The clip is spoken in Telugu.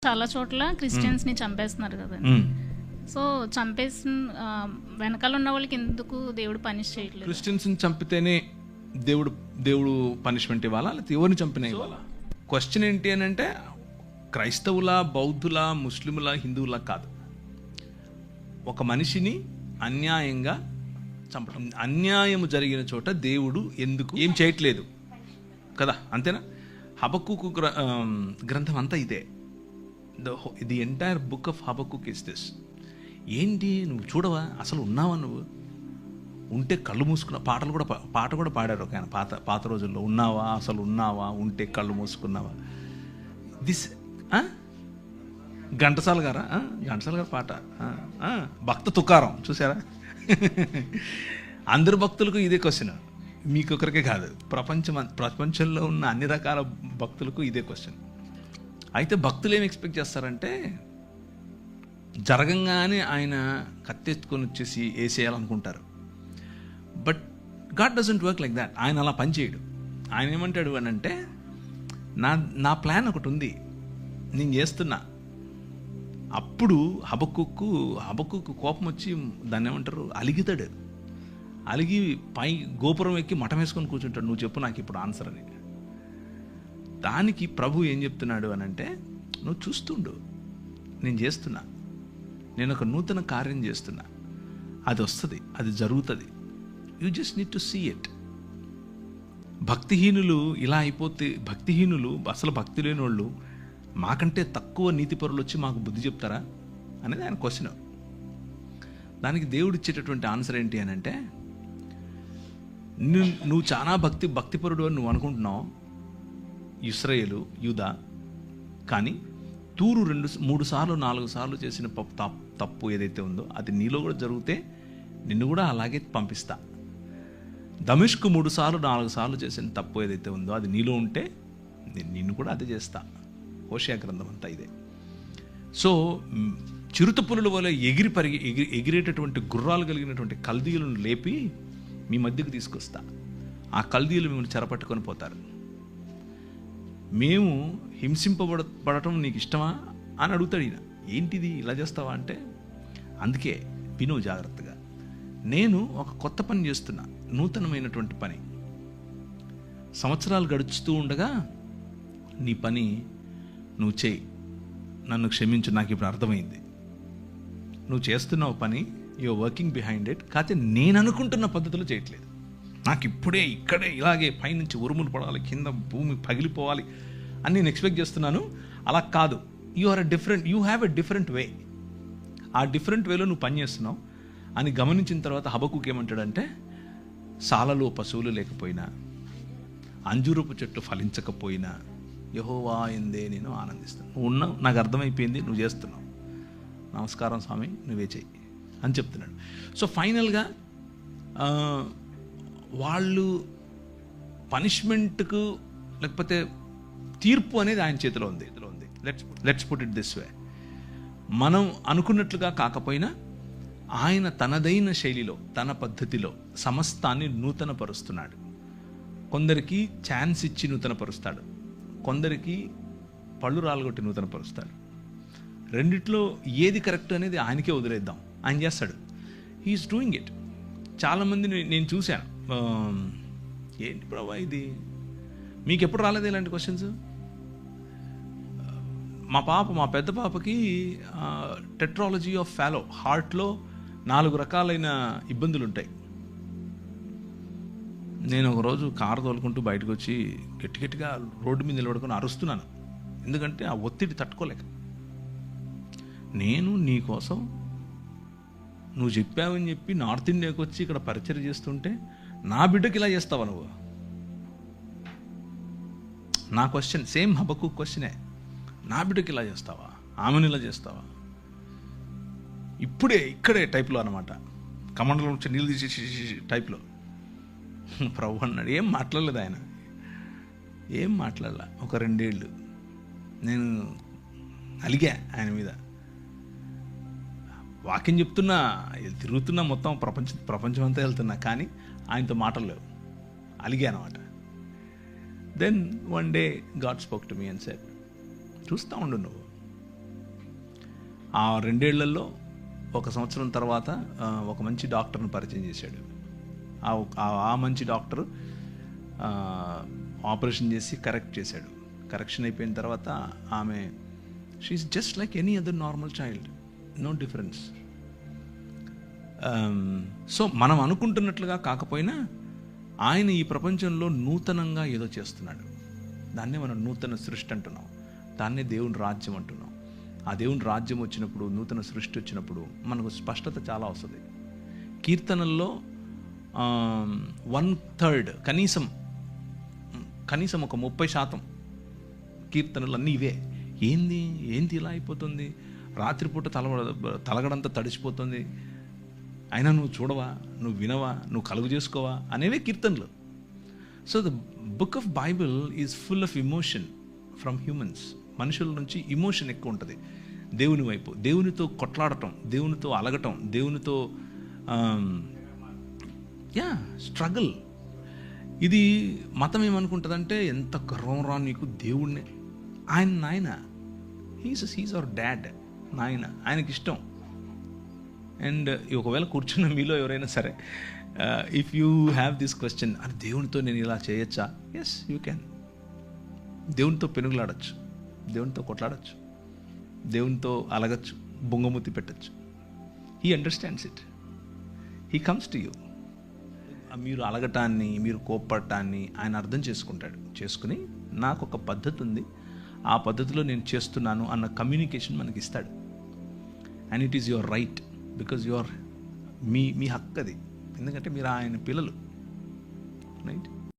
చాలా చోట్ల క్రిస్టియన్స్ ని చంపేస్తున్నారు కదండి. సో చంపేసిన వెనకాల ఉన్న వాళ్ళకి ఎందుకు దేవుడు పనిష్ చేయట్లేదు? క్రిస్టియన్స్ ని చంపితేనే దేవుడు పనిష్మెంట్ ఇవ్వాలా, లేకపోతే ఎవరిని చంపినా ఇవ్వాలా? క్వశ్చన్ ఏంటి అని అంటే క్రైస్తవుల, బౌద్ధుల, ముస్లిముల, హిందువుల కాదు. ఒక మనిషిని అన్యాయంగా చంపడం, అన్యాయము జరిగిన చోట దేవుడు ఎందుకు ఏం చేయట్లేదు కదా, అంతేనా? హబక్కుకు గ్రంథం అంతా ఇదే. The entire book of Habakkuk is this. ఏంటి నువ్వు చూడవా, అసలు ఉన్నావా? నువ్వు ఉంటే కళ్ళు మూసుకున్న పాట కూడా పాడారు ఒక ఆయన పాత రోజుల్లో. ఉన్నావా, అసలు ఉన్నావా, ఉంటే కళ్ళు మూసుకున్నావా? దిస్ ఘంటసాల గారు పాట, భక్త తుకారం చూసారా? అందరు భక్తులకు ఇదే క్వశ్చన్, మీకొకరికే కాదు, ప్రపంచంలో ఉన్న అన్ని రకాల భక్తులకు ఇదే క్వశ్చన్. అయితే భక్తులు ఏం ఎక్స్పెక్ట్ చేస్తారంటే జరగంగానే ఆయన కత్తెత్తుకొని వచ్చేసి వేసేయాలనుకుంటారు. But God doesn't work like that. ఆయన అలా పనిచేయడు. ఆయన ఏమంటాడు అని అంటే, నా ప్లాన్ ఒకటి ఉంది, నేను చేస్తున్నా. అప్పుడు హబక్కుకు కోపం వచ్చి దాన్ని ఏమంటారు, అలిగితాడు. అలిగి పై గోపురం ఎక్కి మఠం వేసుకొని కూర్చుంటాడు, నువ్వు చెప్పు నాకు ఇప్పుడు ఆన్సర్ అని. దానికి ప్రభు ఏం చెప్తున్నాడు అని అంటే, నువ్వు చూస్తుండు, నేను చేస్తున్నా, నేను ఒక నూతన కార్యం చేస్తున్నా, అది వస్తుంది, అది జరుగుతుంది, you just need to see it. భక్తిహీనులు ఇలా అయిపోతే, భక్తిహీనులు అసలు భక్తి లేని వాళ్ళు మాకంటే తక్కువ నీతిపరులు వచ్చి మాకు బుద్ధి చెప్తారా అనేది ఆయన క్వశ్చన్. దానికి దేవుడు ఇచ్చేటటువంటి ఆన్సర్ ఏంటి అని అంటే, నువ్వు చాలా భక్తిపరుడు అని నువ్వు అనుకుంటున్నావు ఇశ్రాయేలు, యూదా, కానీ తూరు 2-3 సార్లు 4 సార్లు చేసిన తప్పు ఏదైతే ఉందో అది నీలో కూడా జరిగితే నిన్ను కూడా అలాగే పంపిస్తా. దమిష్కు 3 సార్లు 4 సార్లు చేసిన తప్పు ఏదైతే ఉందో అది నీలో ఉంటే నిన్ను కూడా అదే చేస్తా. హోషేయ గ్రంథం అంతా ఇదే. సో చిరుత పులుల వల్ల ఎగిరేటటువంటి గుర్రాలు కలిగినటువంటి కల్దీయులను లేపి మీ మధ్యకు తీసుకొస్తా. ఆ కల్దీయులు మిమ్మల్ని చెరపట్టుకొని పోతారు. మేము హింసింపబడటం నీకు ఇష్టమా అని అడుగుతాడు ఈయన. ఏంటిది ఇలా చేస్తావా అంటే, అందుకే విను జాగ్రత్తగా, నేను ఒక కొత్త పని చేస్తున్నా, నూతనమైనటువంటి పని. సంవత్సరాలు గడుచుతూ ఉండగా నీ పని నువ్వు చేయి, నన్ను క్షమించు, నాకు ఇప్పుడు అర్థమైంది. నువ్వు చేస్తున్నావు పని, యూఆర్ వర్కింగ్ బిహైండ్ ఇట్, కాకపోతే నేను అనుకుంటున్న పద్ధతిలో చేయట్లేదు. నాకు ఇక్కడే ఇలాగే పైనుంచి ఉరుములు పడాలి, కింద భూమి పగిలిపోవాలి అని నేను ఎక్స్పెక్ట్ చేస్తున్నాను. అలా కాదు, you have a different way. ఆ డిఫరెంట్ వేలో నువ్వు పని చేస్తున్నావు అని గమనించిన తర్వాత హబక్కుకు ఏమంటాడంటే, సాలలో పశువులు లేకపోయినా, అంజూరపు చెట్టు ఫలించకపోయినా యెహోవా యందే నేను ఆనందిస్తాను. నువ్వు ఉన్నావు, నాకు అర్థమైపోయింది, నువ్వు చేస్తున్నావు, నమస్కారం స్వామి, నువ్వే చెయ్యి అని చెప్తున్నాడు. సో ఫైనల్గా వాళ్ళు పనిష్మెంట్కు లేకపోతే తీర్పు అనేది ఆయన చేతిలో ఉంది. Let's put it this way. మనం అనుకున్నట్లుగా కాకపోయినా ఆయన తనదైన శైలిలో, తన పద్ధతిలో సమస్తాన్ని నూతనపరుస్తున్నాడు. కొందరికి ఛాన్స్ ఇచ్చి నూతనపరుస్తాడు, కొందరికి పళ్ళు రాలగొట్టి నూతనపరుస్తాడు. రెండిట్లో ఏది కరెక్ట్ అనేది ఆయనకే వదిలేద్దాం, ఆయన చేస్తాడు. He's doing it. చాలామందిని నేను చూశాను, ఏంటి ప్రభా ఇది, మీకు ఎప్పుడు రాలేదు ఇలాంటి క్వశ్చన్స్? మా పెద్ద పాపకి టెట్రాలజీ ఆఫ్ ఫాలో, హార్ట్లో 4 రకాలైన ఇబ్బందులు ఉంటాయి. నేను ఒకరోజు కారు తోలుకుంటూ బయటకు వచ్చి గట్టిగా రోడ్డు మీద నిలబడుకొని అరుస్తున్నాను, ఎందుకంటే ఆ ఒత్తిడి తట్టుకోలేక. నేను నీ కోసం నువ్వు చెప్పావని చెప్పి నార్త్ ఇండియాకి వచ్చి ఇక్కడ పరిచయం చేస్తుంటే నా బిడ్డకి ఇలా చేస్తావా నువ్వు? నా క్వశ్చన్ సేమ్ హబక్కుక్ క్వశ్చనే. నా బిడ్డకి ఇలా చేస్తావా, ఆమెను ఇలా చేస్తావా? ఇక్కడే టైప్లో అనమాట, కమండలో నుంచి నీళ్ళు తీసేసి టైప్లో. ప్రభు అన్నాడు, ఏం మాట్లాడలేదు ఆయన, ఏం మాట్లాడలా. ఒక 2 ఏళ్ళు నేను అలిగా ఆయన మీద. వాక్యం చెప్తున్నా, తిరుగుతున్నా, మొత్తం ప్రపంచం అంతా వెళ్తున్నా, కానీ ఆయనతో మాటలు లేవు, అలిగా అనమాట. Then one day God spoke to me and said, చూస్తూ ఉండు, నువ్వు ఆ 2 ఏళ్లలో 1 సంవత్సరం తర్వాత ఒక మంచి డాక్టర్ని పరిచయం చేశాడు. ఆ మంచి డాక్టర్ ఆపరేషన్ చేసి కరెక్ట్ చేశాడు. కరెక్షన్ అయిపోయిన తర్వాత ఆమె she's just like any other normal child, no difference. So మనం అనుకుంటున్నట్లుగా కాకపోయినా ఆయన ఈ ప్రపంచంలో నూతనంగా ఏదో చేస్తున్నాడు. దాన్నే మనం నూతన సృష్టి అంటున్నాం, దాన్నే దేవుని రాజ్యం అంటున్నాం. ఆ దేవుని రాజ్యం వచ్చినప్పుడు, నూతన సృష్టి వచ్చినప్పుడు మనకు స్పష్టత చాలా వస్తుంది. కీర్తనల్లో 1/3 కనీసం ఒక 30% కీర్తనలు అన్నీ ఇవే. ఏంది ఇలా అయిపోతుంది, రాత్రిపూట తలగడంతా తడిసిపోతుంది, అయినా నువ్వు చూడవా, నువ్వు వినవా, నువ్వు కలుగు చేసుకోవా అనేవే కీర్తనలు. So the book of Bible is full of emotion from humans. మనుషుల నుంచి ఇమోషన్ ఎక్కువ ఉంటుంది దేవుని వైపు. దేవునితో కొట్లాడటం, దేవునితో అలగటం, దేవునితో స్ట్రగుల్. ఇది మతం ఏమనుకుంటుందంటే, ఎంత గర్వం రా నీకు, దేవుణ్ణి, నాయన, హీస్ అవర్ డాడ్, నాయన, ఆయనకి ఇష్టం. అండ్ ఒకవేళ కూర్చున్న మీలో ఎవరైనా సరే, if you have this question, అది దేవునితో నేను ఇలా చేయొచ్చా? Yes, you can. దేవునితో పెనుగులాడచ్చు, దేవునితో కొట్లాడచ్చు, దేవునితో అలగచ్చు, బొంగమూతి పెట్టచ్చు. He understands it, he comes to you. మీరు అలగటాన్ని, మీరు కోప్పడటాన్ని ఆయన అర్థం చేసుకుని నాకు ఒక పద్ధతి ఉంది, ఆ పద్ధతిలో నేను చేస్తున్నాను అన్న కమ్యూనికేషన్ మనకి ఇస్తాడు. And it is your right, because మీ హక్కు అది, ఎందుకంటే మీరు ఆయన పిల్లలు, రైట్?